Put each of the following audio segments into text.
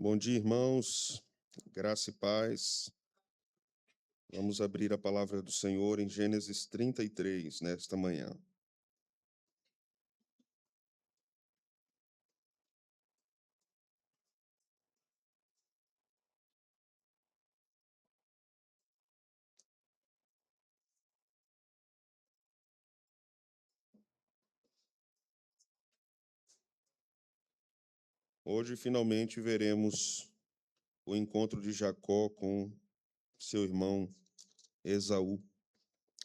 Bom dia, irmãos. Graça e paz. Vamos abrir a palavra do Senhor em Gênesis 33, nesta manhã. Hoje, finalmente, veremos o encontro de Jacó com seu irmão Esaú.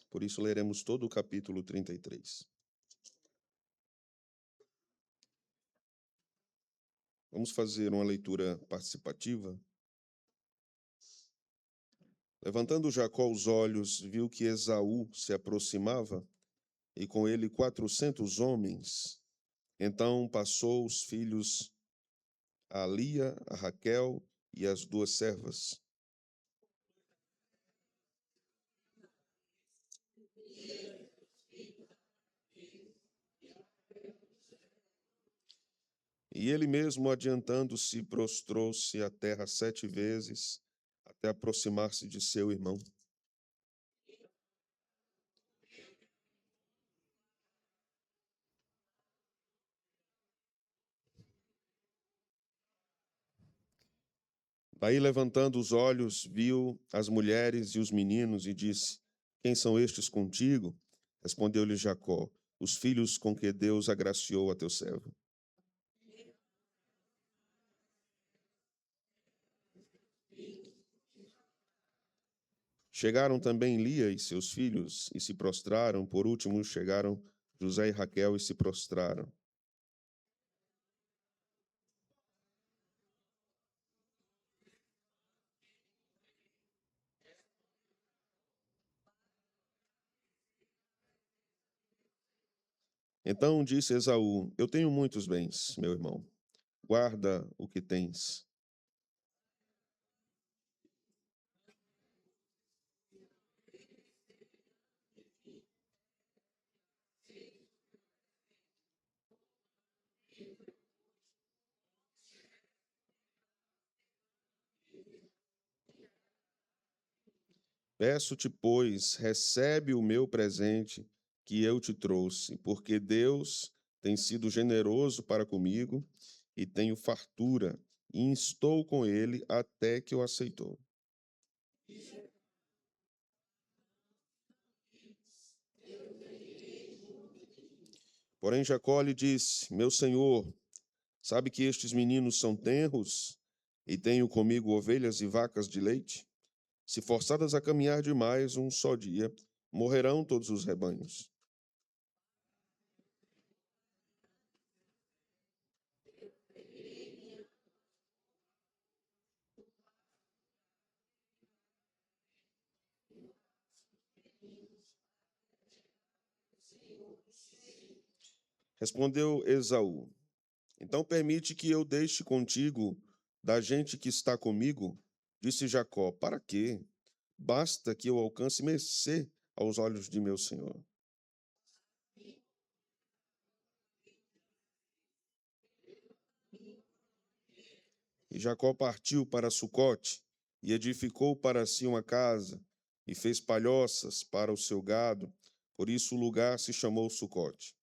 Por isso, leremos todo o capítulo 33. Vamos fazer uma leitura participativa. Levantando Jacó os olhos, viu que Esaú se aproximava, e com ele 400 homens. Então passou os filhos a Lia, a Raquel e as duas servas. E ele mesmo, adiantando-se, prostrou-se à terra 7 vezes, até aproximar-se de seu irmão. Daí, levantando os olhos, viu as mulheres e os meninos e disse: Quem são estes contigo? Respondeu-lhe Jacó: Os filhos com que Deus agraciou a teu servo. Chegaram também Lia e seus filhos e se prostraram. Por último, chegaram José e Raquel e se prostraram. Então disse Esaú: Eu tenho muitos bens, meu irmão. Guarda o que tens. Peço-te, pois, recebe o meu presente que eu te trouxe, porque Deus tem sido generoso para comigo e tenho fartura, e estou com ele até que o aceitou. Porém, Jacó lhe disse: Meu senhor, sabe que estes meninos são tenros e tenho comigo ovelhas e vacas de leite? Se forçadas a caminhar demais um só dia, morrerão todos os rebanhos. Respondeu Esaú: Então permite que eu deixe contigo da gente que está comigo? Disse Jacó: Para quê? Basta que eu alcance mercê aos olhos de meu senhor. E Jacó partiu para Sucote e edificou para si uma casa e fez palhoças para o seu gado. Por isso o lugar se chamou Sucote.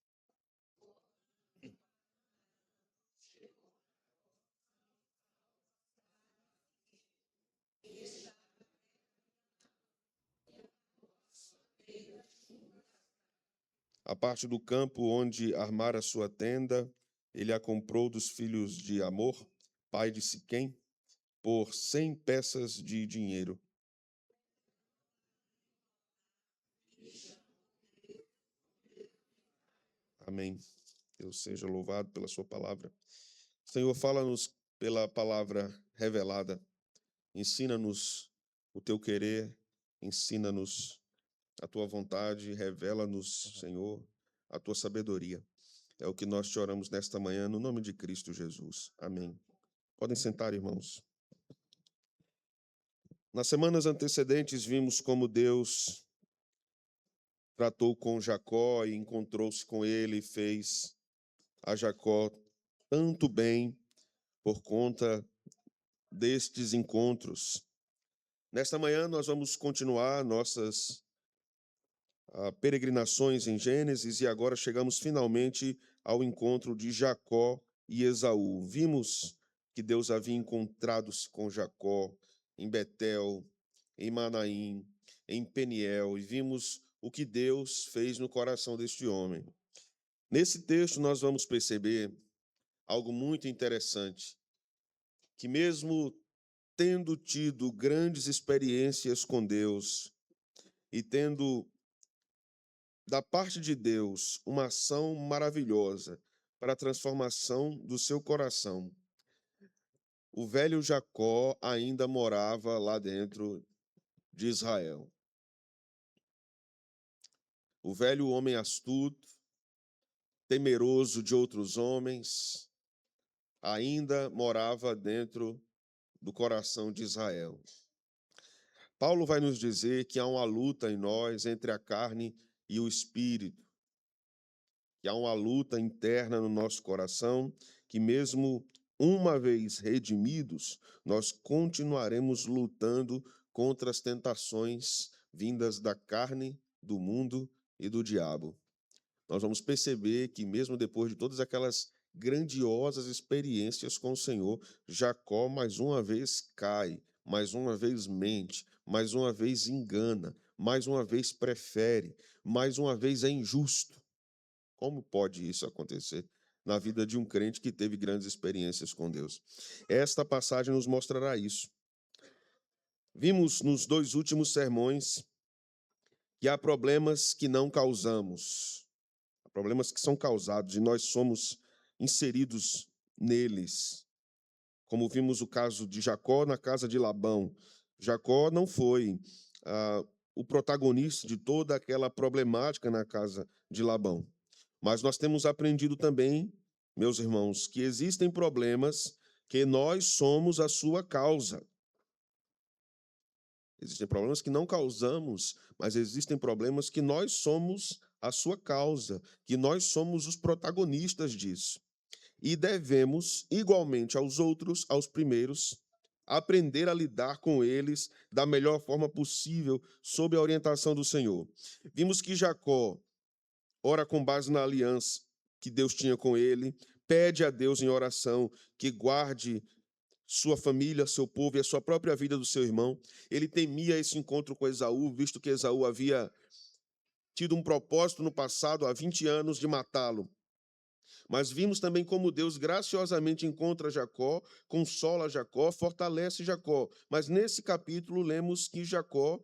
A parte do campo onde armara sua tenda, ele a comprou dos filhos de Amor, pai de Siquém, por 100 peças de dinheiro. Amém. Deus seja louvado pela sua palavra. Senhor, fala-nos pela palavra revelada. Ensina-nos o teu querer, ensina-nos a tua vontade, revela-nos, Senhor, a tua sabedoria. É o que nós te oramos nesta manhã, no nome de Cristo Jesus. Amém. Podem sentar, irmãos. Nas semanas antecedentes, vimos como Deus tratou com Jacó e encontrou-se com ele e fez a Jacó tanto bem por conta destes encontros. Nesta manhã, nós vamos continuar nossas peregrinações em Gênesis e agora chegamos finalmente ao encontro de Jacó e Esaú. Vimos que Deus havia encontrado-se com Jacó em Betel, em Manaim, em Peniel, e vimos o que Deus fez no coração deste homem. Nesse texto, nós vamos perceber algo muito interessante, que mesmo tendo tido grandes experiências com Deus e tendo da parte de Deus uma ação maravilhosa para a transformação do seu coração, o velho Jacó ainda morava lá dentro de Israel. O velho homem astuto, temeroso de outros homens, ainda morava dentro do coração de Israel. Paulo vai nos dizer que há uma luta em nós entre a carne e o espírito, que há uma luta interna no nosso coração, que mesmo uma vez redimidos, nós continuaremos lutando contra as tentações vindas da carne, do mundo e do diabo. Nós vamos perceber que mesmo depois de todas aquelas grandiosas experiências com o Senhor, Jacó mais uma vez cai, mais uma vez mente, mais uma vez engana, mais uma vez prefere, mais uma vez é injusto. Como pode isso acontecer na vida de um crente que teve grandes experiências com Deus? Esta passagem nos mostrará isso. Vimos nos dois últimos sermões que há problemas que não causamos, há problemas que são causados e nós somos inseridos neles. Como vimos o caso de Jacó na casa de Labão. Jacó não foi o protagonista de toda aquela problemática na casa de Labão. Mas nós temos aprendido também, meus irmãos, que existem problemas que nós somos a sua causa. Existem problemas que não causamos, mas existem problemas que nós somos a sua causa, que nós somos os protagonistas disso. E devemos, igualmente aos outros, aos primeiros, aprender a lidar com eles da melhor forma possível, sob a orientação do Senhor. Vimos que Jacó ora com base na aliança que Deus tinha com ele, pede a Deus em oração que guarde sua família, seu povo e a sua própria vida do seu irmão. Ele temia esse encontro com Esaú, visto que Esaú havia tido um propósito no passado, há 20 anos, de matá-lo. Mas vimos também como Deus graciosamente encontra Jacó, consola Jacó, fortalece Jacó. Mas nesse capítulo lemos que Jacó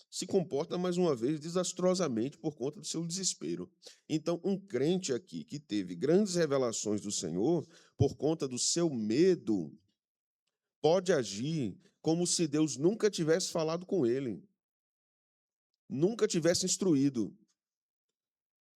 se comporta mais uma vez desastrosamente por conta do seu desespero. Então, um crente aqui que teve grandes revelações do Senhor, por conta do seu medo, pode agir como se Deus nunca tivesse falado com ele, nunca tivesse instruído,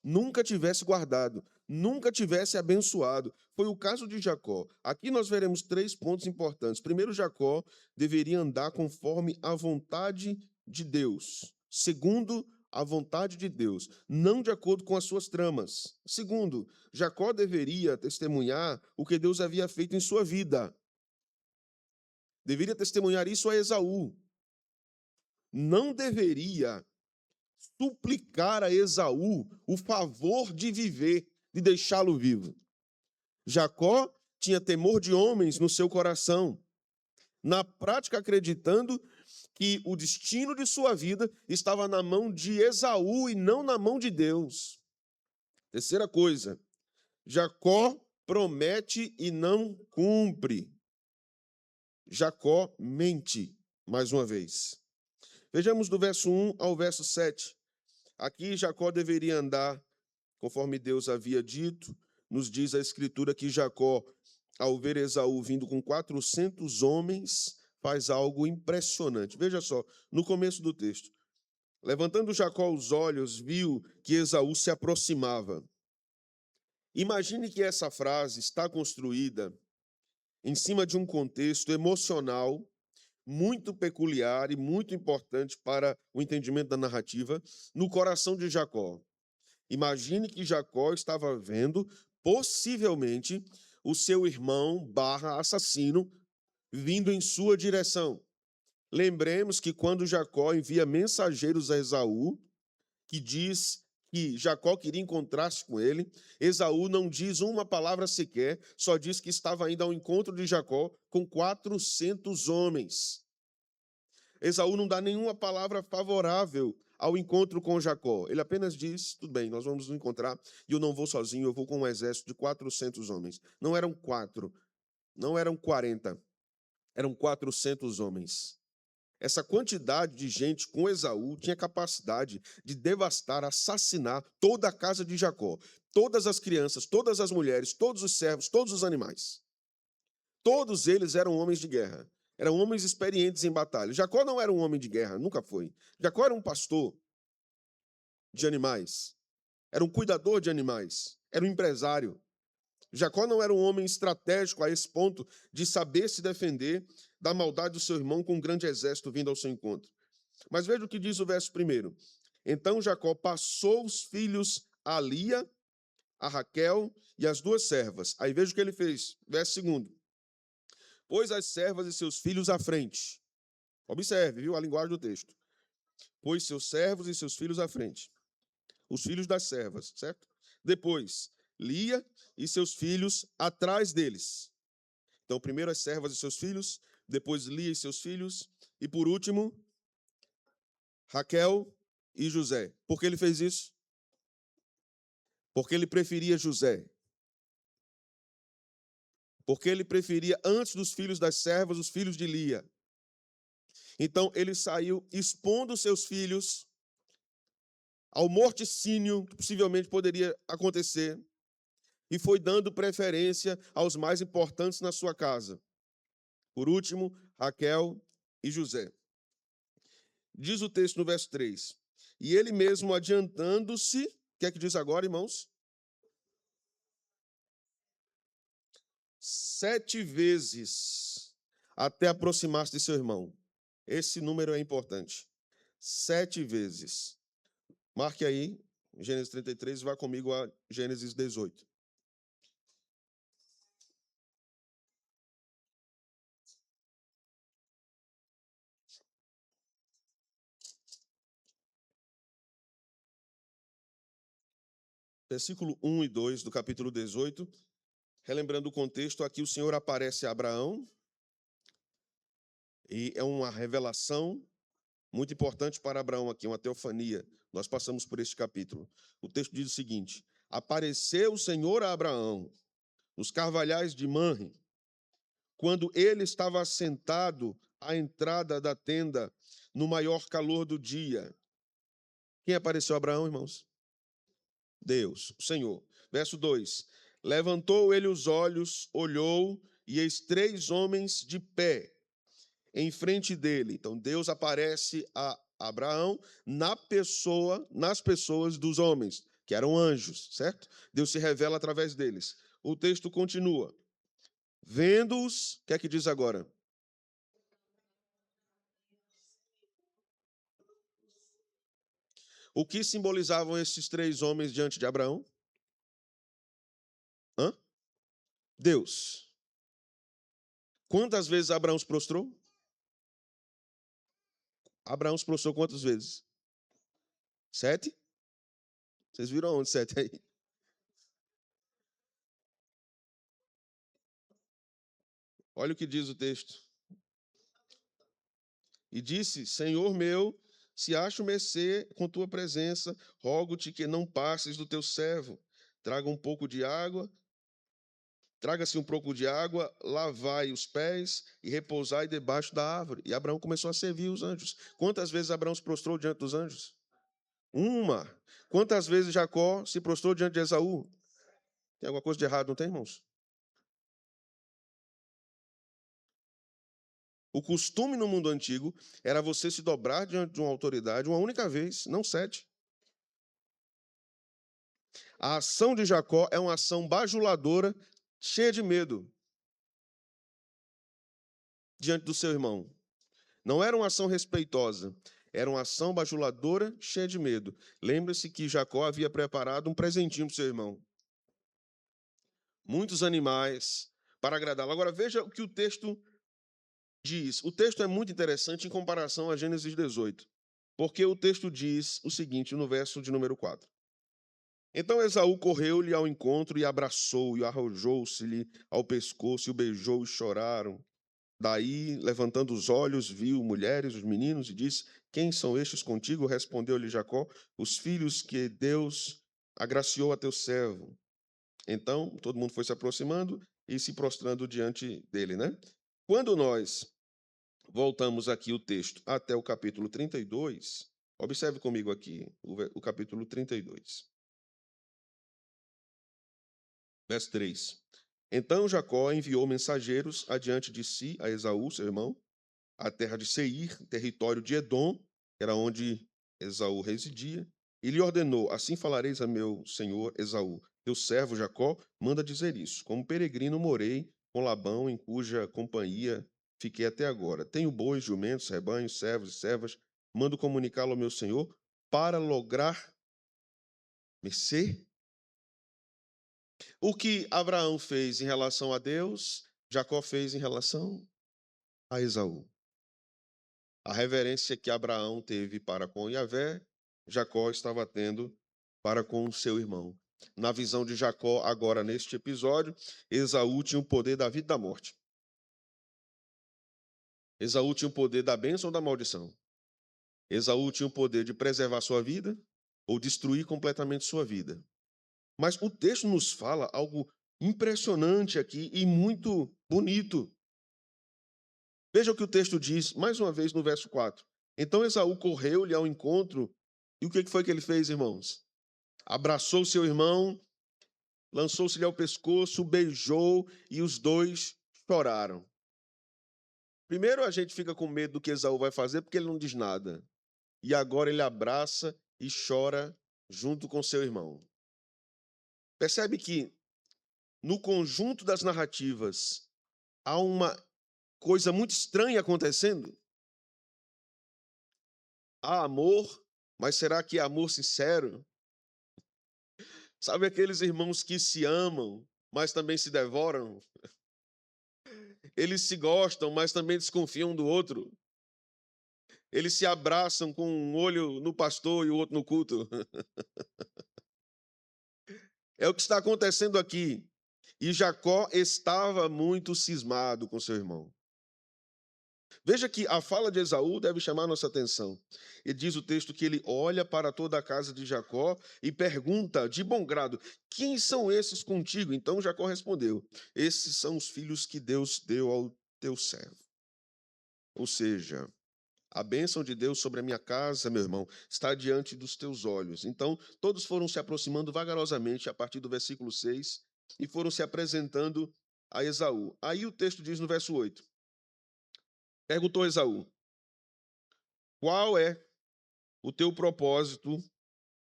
nunca tivesse guardado, nunca tivesse abençoado. Foi o caso de Jacó. Aqui nós veremos 3 pontos importantes. Primeiro, Jacó deveria andar conforme a vontade de Deus. Segundo, a vontade de Deus, não de acordo com as suas tramas. Segundo, Jacó deveria testemunhar o que Deus havia feito em sua vida. Deveria testemunhar isso a Esaú. Não deveria suplicar a Esaú o favor de viver, de deixá-lo vivo. Jacó tinha temor de homens no seu coração, na prática acreditando que o destino de sua vida estava na mão de Esaú e não na mão de Deus. Terceira coisa, Jacó promete e não cumpre. Jacó mente, mais uma vez. Vejamos do verso 1 ao verso 7. Aqui Jacó deveria andar conforme Deus havia dito. Nos diz a Escritura que Jacó, ao ver Esaú vindo com 400 homens, faz algo impressionante. Veja só, no começo do texto. Levantando Jacó os olhos, viu que Esaú se aproximava. Imagine que essa frase está construída em cima de um contexto emocional muito peculiar e muito importante para o entendimento da narrativa no coração de Jacó. Imagine que Jacó estava vendo, possivelmente, o seu irmão / assassino vindo em sua direção. Lembremos que quando Jacó envia mensageiros a Esaú, que diz que Jacó queria encontrar-se com ele, Esaú não diz uma palavra sequer, só diz que estava indo ao encontro de Jacó com 400 homens. Esaú não dá nenhuma palavra favorável ao encontro com Jacó. Ele apenas diz, tudo bem, nós vamos nos encontrar, e eu não vou sozinho, eu vou com um exército de 400 homens. Não eram 4, não eram 40, eram 400 homens. Essa quantidade de gente com Esaú tinha capacidade de devastar, assassinar toda a casa de Jacó, todas as crianças, todas as mulheres, todos os servos, todos os animais. Todos eles eram homens de guerra, eram homens experientes em batalha. Jacó não era um homem de guerra, nunca foi. Jacó era um pastor de animais, era um cuidador de animais, era um empresário. Jacó não era um homem estratégico a esse ponto de saber se defender da maldade do seu irmão com um grande exército vindo ao seu encontro. Mas veja o que diz o verso 1. Então Jacó passou os filhos a Lia, a Raquel e as 2 servas. Aí veja o que ele fez. Verso 2. Pôs as servas e seus filhos à frente. Observe, viu, a linguagem do texto. Pôs seus servos e seus filhos à frente. Os filhos das servas, certo? Depois, Lia e seus filhos atrás deles. Então, primeiro as servas e seus filhos, depois Lia e seus filhos, e por último, Raquel e José. Por que ele fez isso? Porque ele preferia José. Porque ele preferia, antes dos filhos das servas, os filhos de Lia. Então, ele saiu expondo seus filhos ao morticínio que possivelmente poderia acontecer, e foi dando preferência aos mais importantes na sua casa. Por último, Raquel e José. Diz o texto no verso 3. E ele mesmo adiantando-se, o que é que diz agora, irmãos? 7 vezes até aproximar-se de seu irmão. Esse número é importante. 7 vezes. Marque aí, Gênesis 33, e vá comigo a Gênesis 18. Versículo 1 e 2 do capítulo 18. Relembrando o contexto, aqui o Senhor aparece a Abraão, e é uma revelação muito importante para Abraão aqui, uma teofania. Nós passamos por este capítulo. O texto diz o seguinte: apareceu o Senhor a Abraão nos carvalhais de Manre, quando ele estava sentado à entrada da tenda, no maior calor do dia. Quem apareceu a Abraão, irmãos? Deus, o Senhor. Verso 2. Levantou ele os olhos, olhou, e eis 3 homens de pé em frente dele. Então, Deus aparece a Abraão nas pessoas dos homens, que eram anjos, certo? Deus se revela através deles. O texto continua. Vendo-os, o que é que diz agora? O que simbolizavam esses 3 homens diante de Abraão? Hã? Deus. Quantas vezes Abraão se prostrou? Abraão se prostrou quantas vezes? 7? Vocês viram onde 7 aí? Olha o que diz o texto. E disse: Senhor meu, se acho mercê com tua presença, rogo-te que não passes do teu servo. Traga-se um pouco de água, lavai os pés e repousai debaixo da árvore. E Abraão começou a servir os anjos. Quantas vezes Abraão se prostrou diante dos anjos? Uma. Quantas vezes Jacó se prostrou diante de Esaú? Tem alguma coisa de errado, não tem, irmãos? O costume no mundo antigo era você se dobrar diante de uma autoridade uma única vez, não 7. A ação de Jacó é uma ação bajuladora, cheia de medo, diante do seu irmão. Não era uma ação respeitosa, era uma ação bajuladora, cheia de medo. Lembre-se que Jacó havia preparado um presentinho para o seu irmão. Muitos animais para agradá-lo. Agora veja o que o texto diz, o texto é muito interessante em comparação a Gênesis 18, porque o texto diz o seguinte, no verso de número 4. Então Esaú correu-lhe ao encontro e abraçou-o, e arrojou-se-lhe ao pescoço, e o beijou, e choraram. Daí, levantando os olhos, viu mulheres, os meninos, e disse, quem são estes contigo? Respondeu-lhe Jacó, os filhos que Deus agraciou a teu servo. Então, todo mundo foi se aproximando e se prostrando diante dele, né? Quando nós voltamos aqui o texto até o capítulo 32, observe comigo aqui o capítulo 32. Verso 3. Então Jacó enviou mensageiros adiante de si a Esaú, seu irmão, à terra de Seir, território de Edom, que era onde Esaú residia, e lhe ordenou, assim falareis a meu senhor Esaú, teu servo Jacó manda dizer isso, como peregrino morei com Labão, em cuja companhia fiquei até agora. Tenho bois, jumentos, rebanhos, servos e servas, mando comunicá-lo ao meu senhor, para lograr mercê. O que Abraão fez em relação a Deus, Jacó fez em relação a Esaú. A reverência que Abraão teve para com Yahvé, Jacó estava tendo para com o seu irmão. Na visão de Jacó, agora neste episódio, Esaú tinha o poder da vida e da morte. Esaú tinha o poder da bênção ou da maldição. Esaú tinha o poder de preservar sua vida ou destruir completamente sua vida. Mas o texto nos fala algo impressionante aqui e muito bonito. Veja o que o texto diz, mais uma vez, no verso 4. Então Esaú correu-lhe ao encontro, e o que foi que ele fez, irmãos? Abraçou seu irmão, lançou-se-lhe ao pescoço, beijou, e os dois choraram. Primeiro a gente fica com medo do que Esaú vai fazer, porque ele não diz nada. E agora ele abraça e chora junto com seu irmão. Percebe que, no conjunto das narrativas, há uma coisa muito estranha acontecendo? Há amor, mas será que é amor sincero? Sabe aqueles irmãos que se amam, mas também se devoram? Eles se gostam, mas também desconfiam do outro. Eles se abraçam com um olho no pastor e o outro no culto. É o que está acontecendo aqui. E Jacó estava muito cismado com seu irmão. Veja que a fala de Esaú deve chamar nossa atenção. E diz o texto que ele olha para toda a casa de Jacó e pergunta de bom grado, quem são esses contigo? Então Jacó respondeu, esses são os filhos que Deus deu ao teu servo. Ou seja, a bênção de Deus sobre a minha casa, meu irmão, está diante dos teus olhos. Então todos foram se aproximando vagarosamente a partir do versículo 6 e foram se apresentando a Esaú. Aí o texto diz no verso 8, perguntou Esaú, qual é o teu propósito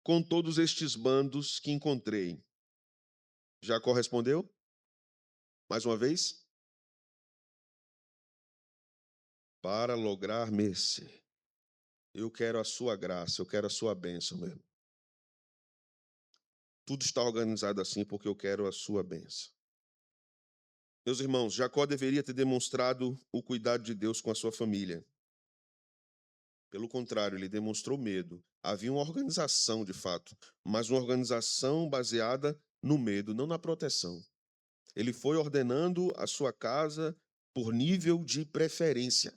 com todos estes bandos que encontrei? Jacó respondeu, mais uma vez, para lograr mercê. Eu quero a sua graça, eu quero a sua bênção, meu irmão. Tudo está organizado assim porque eu quero a sua bênção. Meus irmãos, Jacó deveria ter demonstrado o cuidado de Deus com a sua família. Pelo contrário, ele demonstrou medo. Havia uma organização, de fato, mas uma organização baseada no medo, não na proteção. Ele foi ordenando a sua casa por nível de preferência,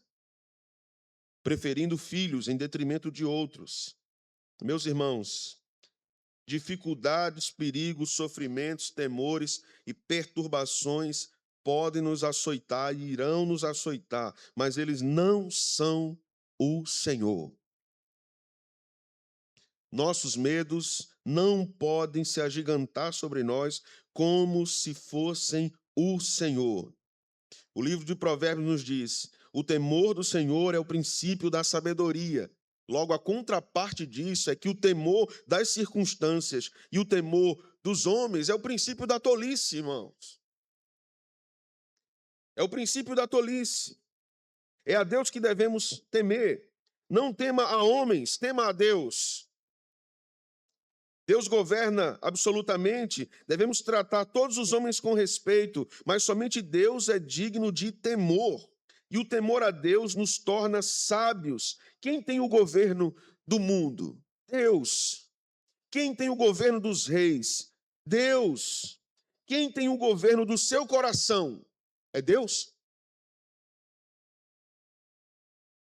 preferindo filhos em detrimento de outros. Meus irmãos, dificuldades, perigos, sofrimentos, temores e perturbações podem nos açoitar e irão nos açoitar, mas eles não são o Senhor. Nossos medos não podem se agigantar sobre nós como se fossem o Senhor. O livro de Provérbios nos diz, o temor do Senhor é o princípio da sabedoria. Logo, a contraparte disso é que o temor das circunstâncias e o temor dos homens é o princípio da tolice, irmãos. É o princípio da tolice. É a Deus que devemos temer. Não tema a homens, tema a Deus. Deus governa absolutamente, devemos tratar todos os homens com respeito, mas somente Deus é digno de temor. E o temor a Deus nos torna sábios. Quem tem o governo do mundo? Deus. Quem tem o governo dos reis? Deus. Quem tem o governo do seu coração? É Deus.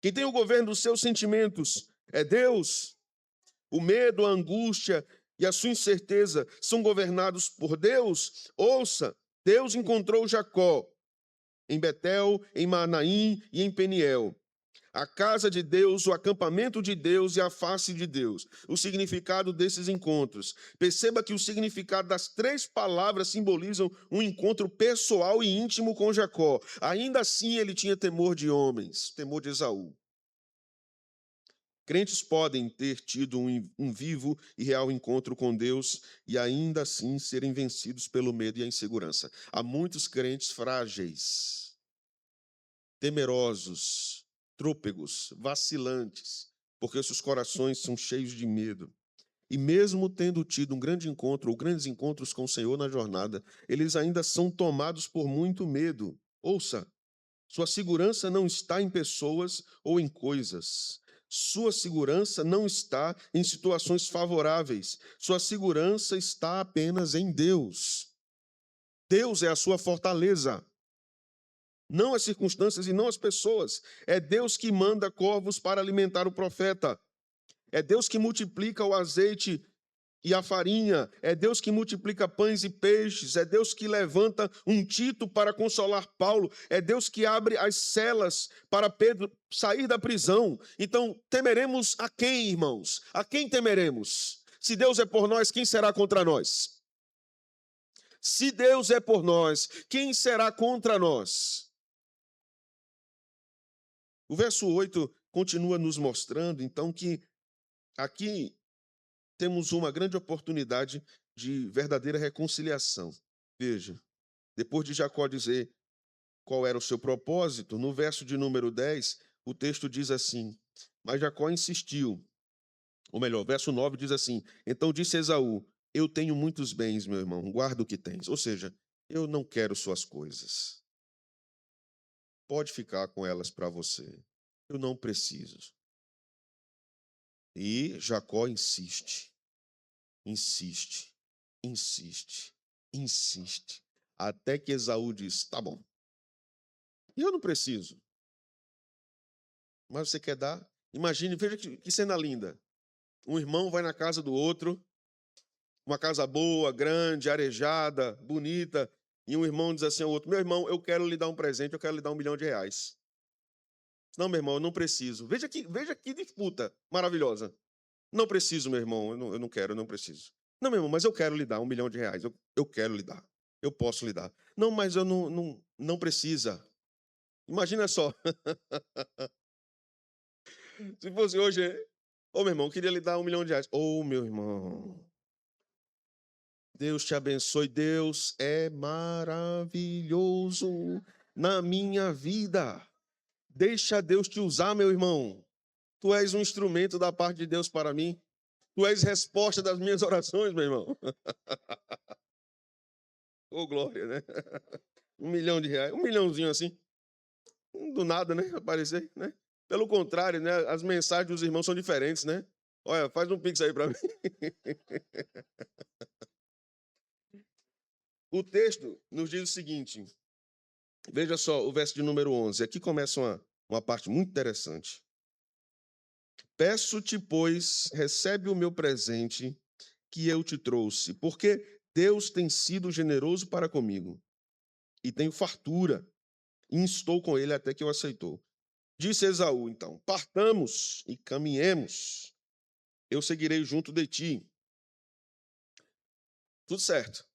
Quem tem o governo dos seus sentimentos? É Deus. O medo, a angústia e a sua incerteza são governados por Deus? Ouça, Deus encontrou Jacó em Betel, em Manaim e em Peniel. A casa de Deus, o acampamento de Deus e a face de Deus. O significado desses encontros. Perceba que o significado das 3 palavras simbolizam um encontro pessoal e íntimo com Jacó. Ainda assim, ele tinha temor de homens, temor de Esaú. Crentes podem ter tido um vivo e real encontro com Deus e ainda assim serem vencidos pelo medo e a insegurança. Há muitos crentes frágeis, temerosos, trôpegos, vacilantes, porque seus corações são cheios de medo. E mesmo tendo tido um grande encontro ou grandes encontros com o Senhor na jornada, eles ainda são tomados por muito medo. Ouça, sua segurança não está em pessoas ou em coisas. Sua segurança não está em situações favoráveis. Sua segurança está apenas em Deus. Deus é a sua fortaleza. Não as circunstâncias e não as pessoas. É Deus que manda corvos para alimentar o profeta. É Deus que multiplica o azeite e a farinha. É Deus que multiplica pães e peixes. É Deus que levanta um Tito para consolar Paulo. É Deus que abre as celas para Pedro sair da prisão. Então, temeremos a quem, irmãos? A quem temeremos? Se Deus é por nós, quem será contra nós? Se Deus é por nós, quem será contra nós? O verso 8 continua nos mostrando, então, que aqui temos uma grande oportunidade de verdadeira reconciliação. Veja, depois de Jacó dizer qual era o seu propósito, no verso de número 10, o texto diz assim: mas Jacó insistiu. Ou melhor, verso 9 diz assim: então disse Esaú: eu tenho muitos bens, meu irmão, guarda o que tens. Ou seja, eu não quero suas coisas. Pode ficar com elas para você. Eu não preciso. E Jacó insiste, insiste, insiste, insiste, até que Esaú diz: tá bom, eu não preciso, mas você quer dar? Imagine, veja que cena linda. Um irmão vai na casa do outro, uma casa boa, grande, arejada, bonita, e um irmão diz assim ao outro: meu irmão, eu quero lhe dar um presente, eu quero lhe dar R$ 1.000.000. Não, meu irmão, eu não preciso. Veja que disputa maravilhosa. Não preciso, meu irmão, eu não quero, eu não preciso. Não, meu irmão, mas eu quero lhe dar R$ 1.000.000, eu quero lhe dar, eu posso lhe dar. Não, mas eu não precisa. Imagina só, se fosse hoje, ô meu irmão, eu queria lhe dar R$ 1.000.000. Ô meu irmão, Deus te abençoe, Deus é maravilhoso na minha vida. Deixa Deus te usar, meu irmão. Tu és um instrumento da parte de Deus para mim. Tu és resposta das minhas orações, meu irmão. Ô, glória, né? R$ 1.000.000, um milhãozinho assim, do nada, né? Aparecer, né? Pelo contrário, né? As mensagens dos irmãos são diferentes, né? Olha, faz um pix aí para mim. O texto nos diz o seguinte, veja só o verso de número 11. Aqui começa uma parte muito interessante. Peço-te, pois, recebe o meu presente que eu te trouxe, porque Deus tem sido generoso para comigo e tenho fartura, e estou com ele até que eu aceitou. Disse Esaú, então: partamos e caminhemos, eu seguirei junto de ti. Tudo certo.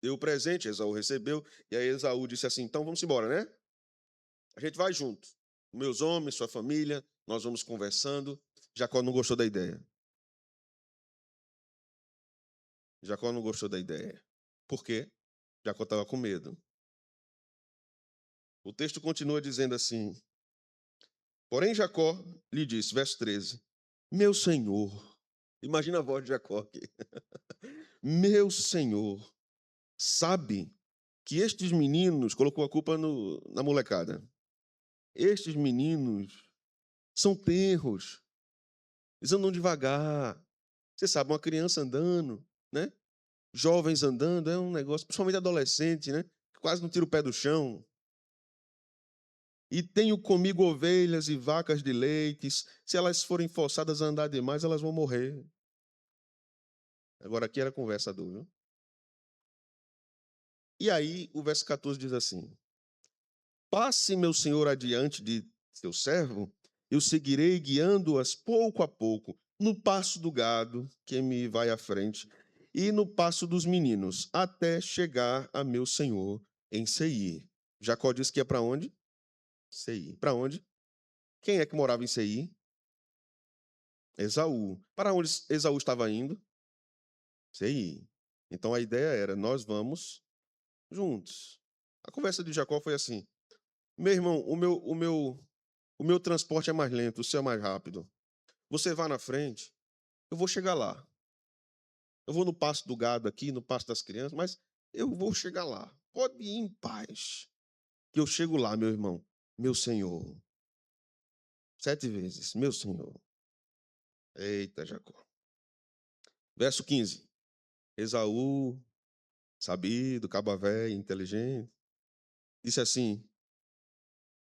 Deu o presente, Esaú recebeu, e aí Esaú disse assim: então vamos embora, né? A gente vai junto. Meus homens, sua família, nós vamos conversando. Jacó não gostou da ideia. Jacó não gostou da ideia. Por quê? Jacó estava com medo. O texto continua dizendo assim: porém Jacó lhe disse, verso 13: meu senhor, imagina a voz de Jacó aqui. Meu senhor, sabe que estes meninos, colocou a culpa na molecada, estes meninos são tenros, eles andam devagar. Você sabe, uma criança andando, né? Jovens andando, é um negócio, principalmente adolescente, né? Quase não tira o pé do chão. E tenho comigo ovelhas e vacas de leites. Se elas forem forçadas a andar demais, elas vão morrer. Agora aqui era conversador, viu? E aí o verso 14 diz assim: passe meu senhor adiante de seu servo, eu seguirei guiando-as pouco a pouco, no passo do gado, que me vai à frente, e no passo dos meninos, até chegar a meu senhor em Seir. Jacó disse que ia para onde? Seir. Para onde? Quem é que morava em Seir? Esaú. Para onde Esaú estava indo? Seir. Então a ideia era: nós vamos juntos. A conversa de Jacó foi assim: meu irmão, o meu transporte é mais lento, o seu é mais rápido. Você vá na frente, eu vou chegar lá. Eu vou no pasto do gado aqui, no pasto das crianças, mas eu vou chegar lá. Pode ir em paz, que eu chego lá, meu irmão. Meu Senhor. 7 vezes, meu Senhor. Eita, Jacó. Verso 15. Esaú, sabido, caba velho, inteligente, disse assim: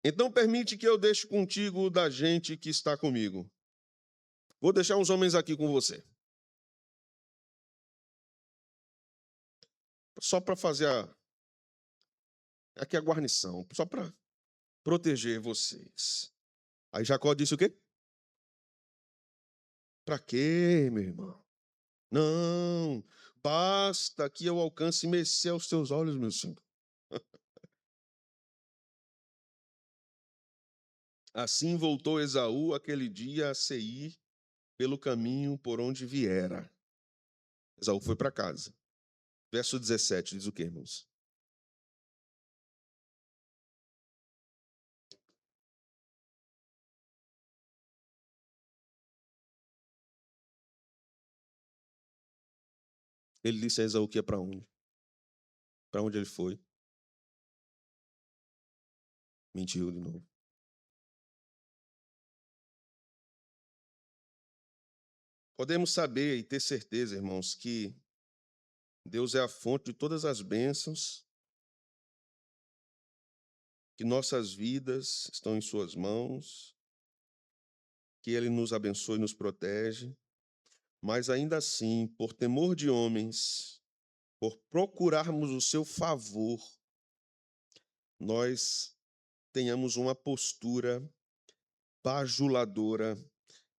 então permite que eu deixe contigo da gente que está comigo. Vou deixar uns homens aqui com você. Só para fazer aqui a guarnição, só para proteger vocês. Aí Jacó disse o quê? Para quê, meu irmão? Não, basta que eu alcance Messé aos teus olhos, meu senhor. Assim voltou Esaú aquele dia a Seir pelo caminho por onde viera. Esaú foi para casa. Verso 17 diz o quê, irmãos? Ele disse a Esaú que ia para onde? Para onde ele foi? Mentiu de novo. Podemos saber e ter certeza, irmãos, que Deus é a fonte de todas as bênçãos, que nossas vidas estão em suas mãos, que Ele nos abençoe e nos protege, mas ainda assim, por temor de homens, por procurarmos o seu favor, nós tenhamos uma postura bajuladora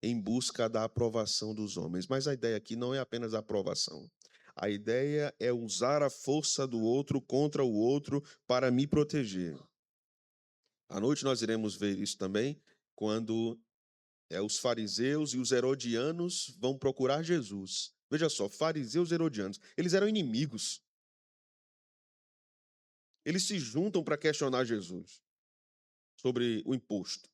em busca da aprovação dos homens. Mas a ideia aqui não é apenas a aprovação. A ideia é usar a força do outro contra o outro para me proteger. À noite nós iremos ver isso também, quando os fariseus e os herodianos vão procurar Jesus. Veja só, fariseus e herodianos, eles eram inimigos. Eles se juntam para questionar Jesus sobre o imposto.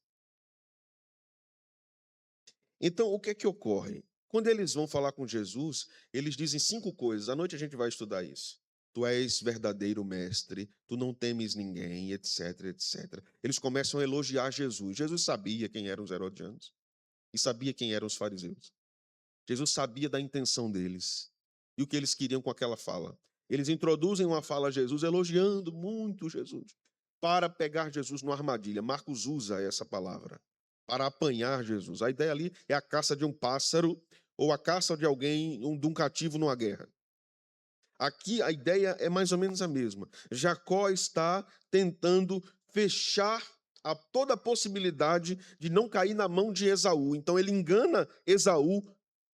Então, o que é que ocorre? Quando eles vão falar com Jesus, eles dizem 5 coisas. À noite a gente vai estudar isso. Tu és verdadeiro mestre, tu não temes ninguém, etc, etc. Eles começam a elogiar Jesus. Jesus sabia quem eram os herodianos e sabia quem eram os fariseus. Jesus sabia da intenção deles e o que eles queriam com aquela fala. Eles introduzem uma fala a Jesus, elogiando muito Jesus, para pegar Jesus numa armadilha. Marcos usa essa palavra, para apanhar Jesus. A ideia ali é a caça de um pássaro ou a caça de alguém, de um cativo numa guerra. Aqui a ideia é mais ou menos a mesma. Jacó está tentando fechar toda a possibilidade de não cair na mão de Esaú. Então ele engana Esaú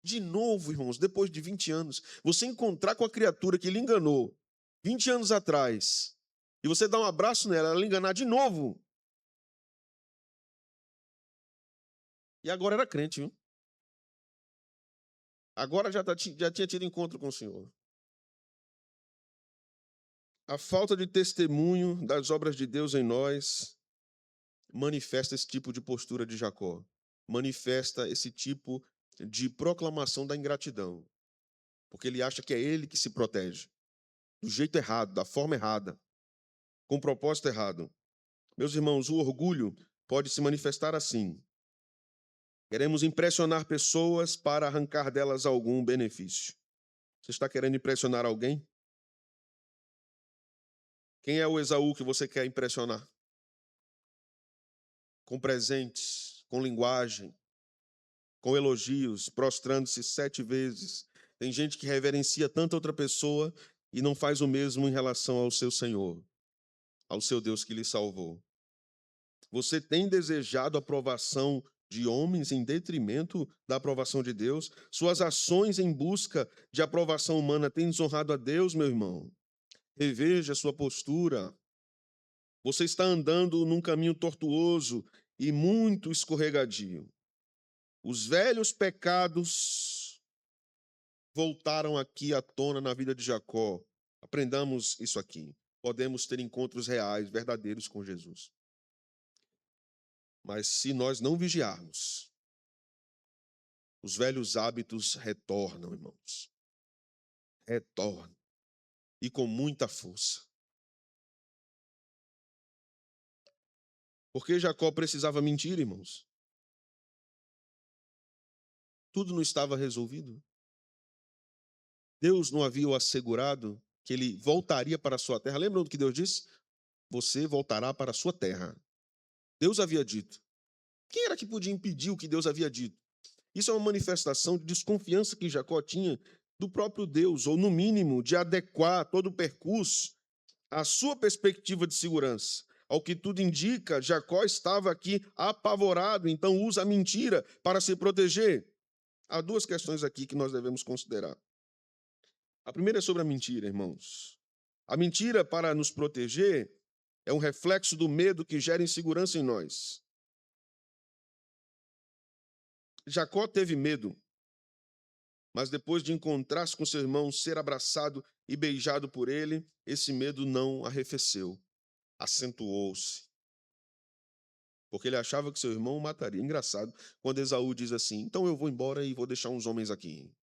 de novo, irmãos, depois de 20 anos. Você encontrar com a criatura que lhe enganou 20 anos atrás e você dar um abraço nela, ela lhe enganar de novo. E agora era crente, viu? Agora já tinha tido encontro com o Senhor. A falta de testemunho das obras de Deus em nós manifesta esse tipo de postura de Jacó. Manifesta esse tipo de proclamação da ingratidão. Porque ele acha que é ele que se protege. Do jeito errado, da forma errada, com o propósito errado. Meus irmãos, o orgulho pode se manifestar assim. Queremos impressionar pessoas para arrancar delas algum benefício. Você está querendo impressionar alguém? Quem é o Esaú que você quer impressionar? Com presentes, com linguagem, com elogios, prostrando-se 7 vezes. Tem gente que reverencia tanta outra pessoa e não faz o mesmo em relação ao seu Senhor, ao seu Deus que lhe salvou. Você tem desejado a aprovação de homens em detrimento da aprovação de Deus? Suas ações em busca de aprovação humana têm desonrado a Deus, meu irmão? Reveja sua postura. Você está andando num caminho tortuoso e muito escorregadio. Os velhos pecados voltaram aqui à tona na vida de Jacó. Aprendamos isso aqui. Podemos ter encontros reais, verdadeiros com Jesus. Mas se nós não vigiarmos, os velhos hábitos retornam, irmãos. Retornam. E com muita força. Porque Jacó precisava mentir, irmãos. Tudo não estava resolvido. Deus não havia o assegurado que ele voltaria para a sua terra. Lembram do que Deus disse? Você voltará para a sua terra. Deus havia dito. Quem era que podia impedir o que Deus havia dito? Isso é uma manifestação de desconfiança que Jacó tinha do próprio Deus, ou no mínimo, de adequar todo o percurso à sua perspectiva de segurança. Ao que tudo indica, Jacó estava aqui apavorado, então usa a mentira para se proteger. Há 2 questões aqui que nós devemos considerar. A primeira é sobre a mentira, irmãos. A mentira, para nos proteger, é um reflexo do medo que gera insegurança em nós. Jacó teve medo, mas depois de encontrar-se com seu irmão, ser abraçado e beijado por ele, esse medo não arrefeceu, acentuou-se. Porque ele achava que seu irmão o mataria. Engraçado, quando Esaú diz assim, então eu vou embora e vou deixar uns homens aqui.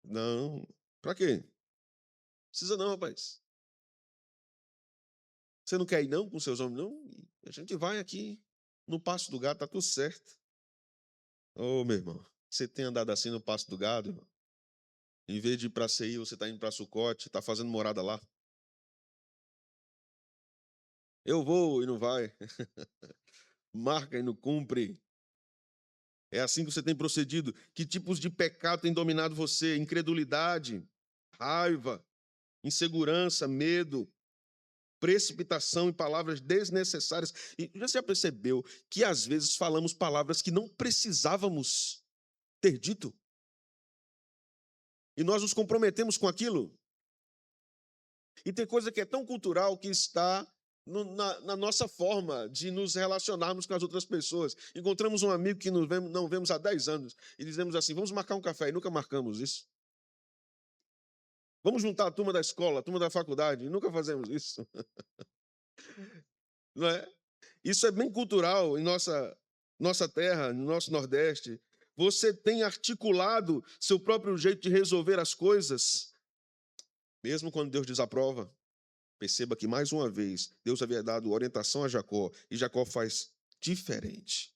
Não, para quê? Precisa não, rapaz. Você não quer ir não com seus homens? Não, a gente vai aqui no Passo do Gado, tá tudo certo. Ô, meu irmão, você tem andado assim no Passo do Gado, irmão? Em vez de ir para CI, você está indo para Sucote, está fazendo morada lá. Eu vou e não vai. Marca e não cumpre. É assim que você tem procedido. Que tipos de pecado têm dominado você? Incredulidade, raiva, insegurança, medo, precipitação e palavras desnecessárias. E você já percebeu que às vezes falamos palavras que não precisávamos ter dito? E nós nos comprometemos com aquilo? E tem coisa que é tão cultural que está na nossa forma de nos relacionarmos com as outras pessoas. Encontramos um amigo que não vemos há 10 anos e dizemos assim, vamos marcar um café, e nunca marcamos isso. Vamos juntar a turma da escola, a turma da faculdade, e nunca fazemos isso. Não é? Isso é bem cultural em nossa terra, no nosso Nordeste. Você tem articulado seu próprio jeito de resolver as coisas, mesmo quando Deus desaprova. Perceba que, mais uma vez, Deus havia dado orientação a Jacó, e Jacó faz diferente.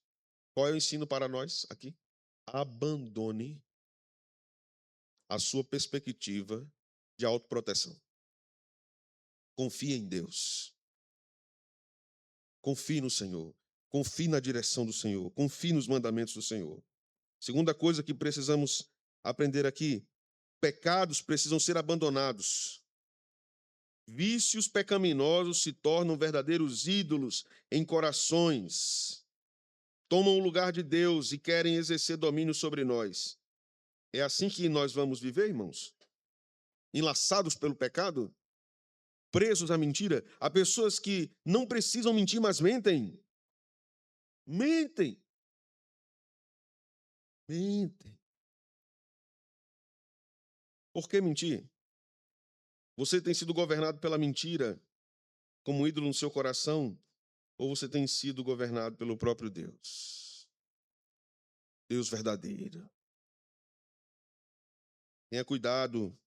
Qual é o ensino para nós aqui? Abandone a sua perspectiva de autoproteção. Confie em Deus. Confie no Senhor. Confie na direção do Senhor. Confie nos mandamentos do Senhor. Segunda coisa que precisamos aprender aqui: pecados precisam ser abandonados. Vícios pecaminosos se tornam verdadeiros ídolos em corações. Tomam o lugar de Deus e querem exercer domínio sobre nós. É assim que nós vamos viver, irmãos? Enlaçados pelo pecado? Presos à mentira? Há pessoas que não precisam mentir, mas mentem. Mentem. Mentem. Por que mentir? Você tem sido governado pela mentira como ídolo no seu coração? Ou você tem sido governado pelo próprio Deus? Deus verdadeiro. Tenha cuidado.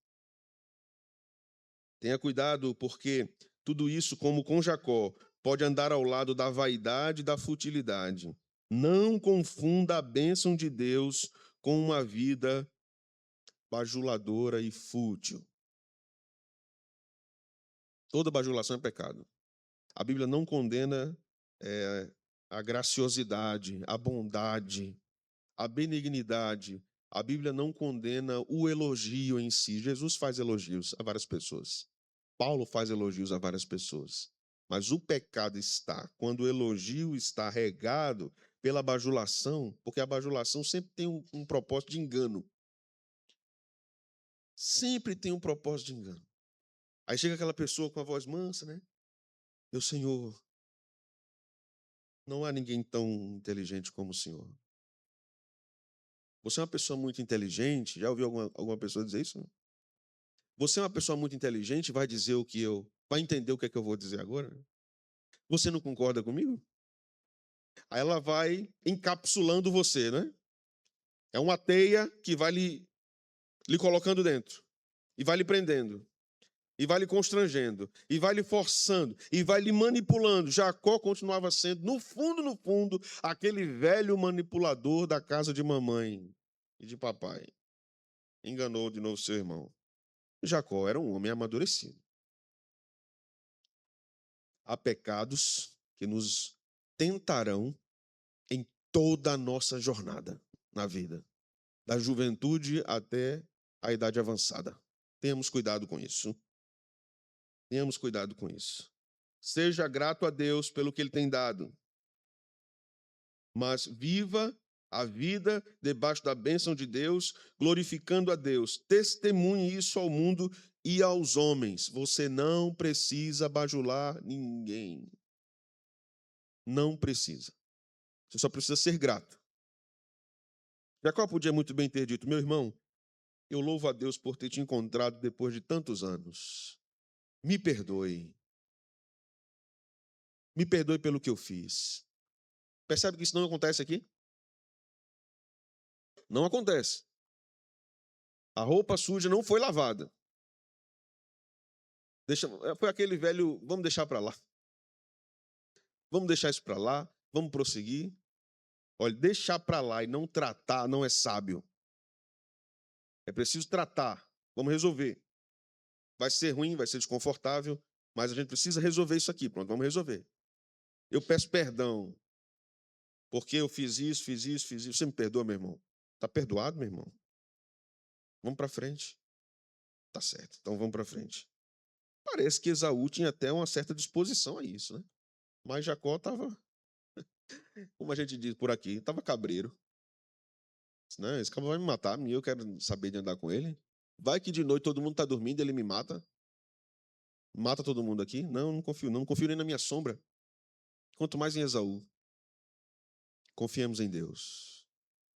Tenha cuidado, porque tudo isso, como com Jacó, pode andar ao lado da vaidade e da futilidade. Não confunda a bênção de Deus com uma vida bajuladora e fútil. Toda bajulação é pecado. A Bíblia não condena a graciosidade, a bondade, a benignidade. A Bíblia não condena o elogio em si. Jesus faz elogios a várias pessoas. Paulo faz elogios a várias pessoas. Mas o pecado está quando o elogio está regado pela bajulação, porque a bajulação sempre tem um propósito de engano. Sempre tem um propósito de engano. Aí chega aquela pessoa com a voz mansa, né? Meu Senhor, não há ninguém tão inteligente como o Senhor. Você é uma pessoa muito inteligente. Já ouviu alguma pessoa dizer isso? Não? Você é uma pessoa muito inteligente, vai dizer o que eu... Vai entender o que é que eu vou dizer agora? Você não concorda comigo? Aí ela vai encapsulando você, né? É uma teia que vai lhe colocando dentro. E vai lhe prendendo. E vai lhe constrangendo. E vai lhe forçando. E vai lhe manipulando. Jacó continuava sendo, no fundo, aquele velho manipulador da casa de mamãe e de papai. Enganou de novo seu irmão. Jacó era um homem amadurecido. Há pecados que nos tentarão em toda a nossa jornada na vida, da juventude até a idade avançada. Tenhamos cuidado com isso. Tenhamos cuidado com isso. Seja grato a Deus pelo que Ele tem dado, mas viva a vida debaixo da bênção de Deus, glorificando a Deus. Testemunhe isso ao mundo e aos homens. Você não precisa bajular ninguém. Não precisa. Você só precisa ser grato. Jacó podia muito bem ter dito: meu irmão, eu louvo a Deus por ter te encontrado depois de tantos anos. Me perdoe. Me perdoe pelo que eu fiz. Percebe que isso não acontece aqui? Não acontece. A roupa suja não foi lavada. Foi aquele velho, vamos deixar para lá. Vamos deixar isso para lá, vamos prosseguir. Olha, deixar para lá e não tratar não é sábio. É preciso tratar. Vamos resolver. Vai ser ruim, vai ser desconfortável, mas a gente precisa resolver isso aqui. Pronto, vamos resolver. Eu peço perdão, porque eu fiz isso. Você me perdoa, meu irmão? Está perdoado, meu irmão? Vamos para frente. Tá certo, então vamos para frente. Parece que Esaú tinha até uma certa disposição a isso, né? Mas Jacó estava, como a gente diz por aqui, estava cabreiro. Né? Esse cara vai me matar, e eu quero saber de andar com ele. Vai que de noite todo mundo está dormindo, ele me mata. Mata todo mundo aqui? Não, não confio, não confio nem na minha sombra. Quanto mais em Esaú. Confiemos em Deus.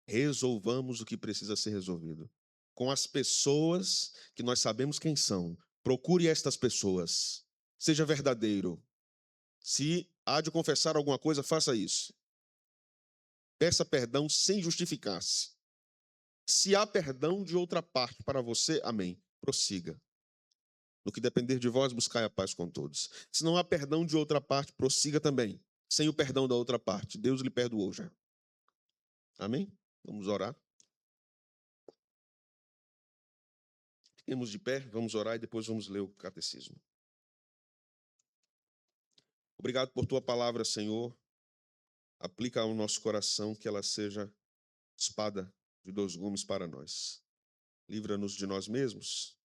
Resolvamos o que precisa ser resolvido. Com as pessoas que nós sabemos quem são. Procure estas pessoas. Seja verdadeiro. Se há de confessar alguma coisa, faça isso. Peça perdão sem justificar-se. Se há perdão de outra parte para você, amém. Prossiga. No que depender de vós, buscai a paz com todos. Se não há perdão de outra parte, prossiga também. Sem o perdão da outra parte, Deus lhe perdoou já. Amém? Vamos orar. Fiquemos de pé, vamos orar e depois vamos ler o catecismo. Obrigado por tua palavra, Senhor. Aplica ao nosso coração que ela seja espada de dois gumes para nós. Livra-nos de nós mesmos